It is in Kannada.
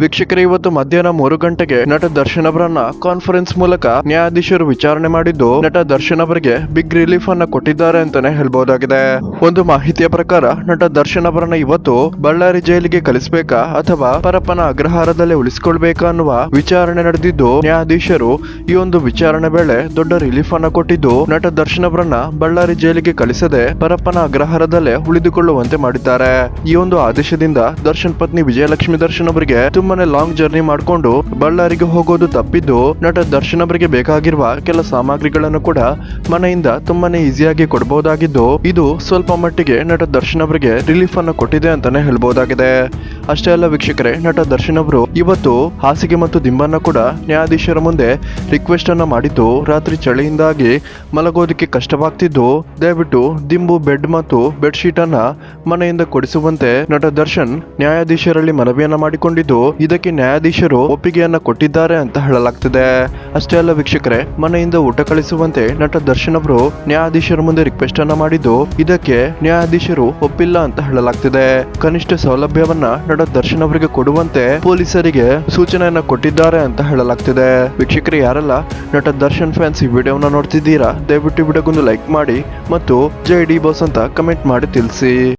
ವೀಕ್ಷಕರೇ, ಇವತ್ತು ಮಧ್ಯಾಹ್ನ 3 ಗಂಟೆಗೆ ನಟ ದರ್ಶನ್ ಅವರನ್ನ ಕಾನ್ಫರೆನ್ಸ್ ಮೂಲಕ ನ್ಯಾಯಾಧೀಶರು ವಿಚಾರಣೆ ಮಾಡಿದ್ದು, ನಟ ದರ್ಶನ್ ಅವರಿಗೆ ಬಿಗ್ ರಿಲೀಫ್ ಅನ್ನ ಕೊಟ್ಟಿದ್ದಾರೆ ಅಂತಾನೆ ಹೇಳ್ಬಹುದಾಗಿದೆ. ಒಂದು ಮಾಹಿತಿಯ ಪ್ರಕಾರ ನಟ ದರ್ಶನ್ ಅವರನ್ನ ಇವತ್ತು ಬಳ್ಳಾರಿ ಜೈಲಿಗೆ ಕಳಿಸಬೇಕಾ ಅಥವಾ ಪರಪ್ಪನ ಅಗ್ರಹಾರದಲ್ಲೇ ಉಳಿಸಿಕೊಳ್ಬೇಕಾ ಅನ್ನುವ ವಿಚಾರಣೆ ನಡೆದಿದ್ದು, ನ್ಯಾಯಾಧೀಶರು ಈ ಒಂದು ವಿಚಾರಣೆ ವೇಳೆ ದೊಡ್ಡ ರಿಲೀಫ್ ಅನ್ನ ಕೊಟ್ಟಿದ್ದು, ನಟ ದರ್ಶನ್ ಅವರನ್ನ ಬಳ್ಳಾರಿ ಜೈಲಿಗೆ ಕಳಿಸದೆ ಪರಪ್ಪನ ಅಗ್ರಹಾರದಲ್ಲೇ ಉಳಿದುಕೊಳ್ಳುವಂತೆ ಮಾಡಿದ್ದಾರೆ. ಈ ಒಂದು ಆದೇಶದಿಂದ ದರ್ಶನ್ ಪತ್ನಿ ವಿಜಯಲಕ್ಷ್ಮಿ ದರ್ಶನ್ ಅವರಿಗೆ ತುಂಬಾನೇ ಲಾಂಗ್ ಜರ್ನಿ ಮಾಡಿಕೊಂಡು ಬಳ್ಳಾರಿಗೆ ಹೋಗೋದು ತಪ್ಪಿದ್ದು, ನಟ ದರ್ಶನ್ ಅವರಿಗೆ ಬೇಕಾಗಿರುವ ಕೆಲ ಸಾಮಗ್ರಿಗಳನ್ನು ಕೂಡ ಮನೆಯಿಂದ ತುಂಬಾನೇ ಈಸಿಯಾಗಿ ಕೊಡಬಹುದಾಗಿದ್ದು, ಇದು ಸ್ವಲ್ಪ ಮಟ್ಟಿಗೆ ನಟ ದರ್ಶನ್ ಅವರಿಗೆ ರಿಲೀಫ್ ಅನ್ನು ಕೊಟ್ಟಿದೆ ಅಂತಾನೆ ಹೇಳ್ಬಹುದಾಗಿದೆ. ಅಷ್ಟೇ ಅಲ್ಲ ವೀಕ್ಷಕರೇ, ನಟ ದರ್ಶನ್ ಅವರು ಇವತ್ತು ಹಾಸಿಗೆ ಮತ್ತು ದಿಂಬನ್ನ ಕೂಡ ನ್ಯಾಯಾಧೀಶರ ಮುಂದೆ ರಿಕ್ವೆಸ್ಟ್ ಅನ್ನ ಮಾಡಿದ್ದು, ರಾತ್ರಿ ಚಳಿಯಿಂದಾಗಿ ಮಲಗೋದಕ್ಕೆ ಕಷ್ಟವಾಗ್ತಿದ್ದು ದಯವಿಟ್ಟು ದಿಂಬು, ಬೆಡ್ ಮತ್ತು ಬೆಡ್ ಶೀಟ್ ಅನ್ನ ಮನೆಯಿಂದ ಕೊಡಿಸುವಂತೆ ನಟ ದರ್ಶನ್ ನ್ಯಾಯಾಧೀಶರಲ್ಲಿ ಮನವಿಯನ್ನ ಮಾಡಿಕೊಂಡಿದ್ದು, ಇದಕ್ಕೆ ನ್ಯಾಯಾಧೀಶರು ಒಪ್ಪಿಗೆಯನ್ನ ಕೊಟ್ಟಿದ್ದಾರೆ ಅಂತ ಹೇಳಲಾಗ್ತಿದೆ. ಅಷ್ಟೇ ಅಲ್ಲ ವೀಕ್ಷಕರೇ, ಮನೆಯಿಂದ ಊಟ ಕಳಿಸುವಂತೆ ನಟ ದರ್ಶನ್ ಅವರು ನ್ಯಾಯಾಧೀಶರ ಮುಂದೆ ರಿಕ್ವೆಸ್ಟ್ ಅನ್ನ ಮಾಡಿದ್ದು, ಇದಕ್ಕೆ ನ್ಯಾಯಾಧೀಶರು ಒಪ್ಪಿಲ್ಲ ಅಂತ ಹೇಳಲಾಗ್ತಿದೆ. ಕನಿಷ್ಠ ಸೌಲಭ್ಯವನ್ನ ನಟ ದರ್ಶನ್ ಅವರಿಗೆ ಕೊಡುವಂತೆ ಪೊಲೀಸರಿಗೆ ಸೂಚನೆಯನ್ನ ಕೊಟ್ಟಿದ್ದಾರೆ ಅಂತ ಹೇಳಲಾಗ್ತಿದೆ. ವೀಕ್ಷಕರೇ, ಯಾರೆಲ್ಲ ನಟ ದರ್ಶನ್ ಫ್ಯಾನ್ಸ್ ಈ ವಿಡಿಯೋನ ನೋಡ್ತಿದ್ದೀರಾ, ದಯವಿಟ್ಟು ವಿಡಿಯೋಗೊಂದು ಲೈಕ್ ಮಾಡಿ ಮತ್ತು ಜೈ ಡಿ ಬಾಸ್ ಅಂತ ಕಮೆಂಟ್ ಮಾಡಿ ತಿಳಿಸಿ.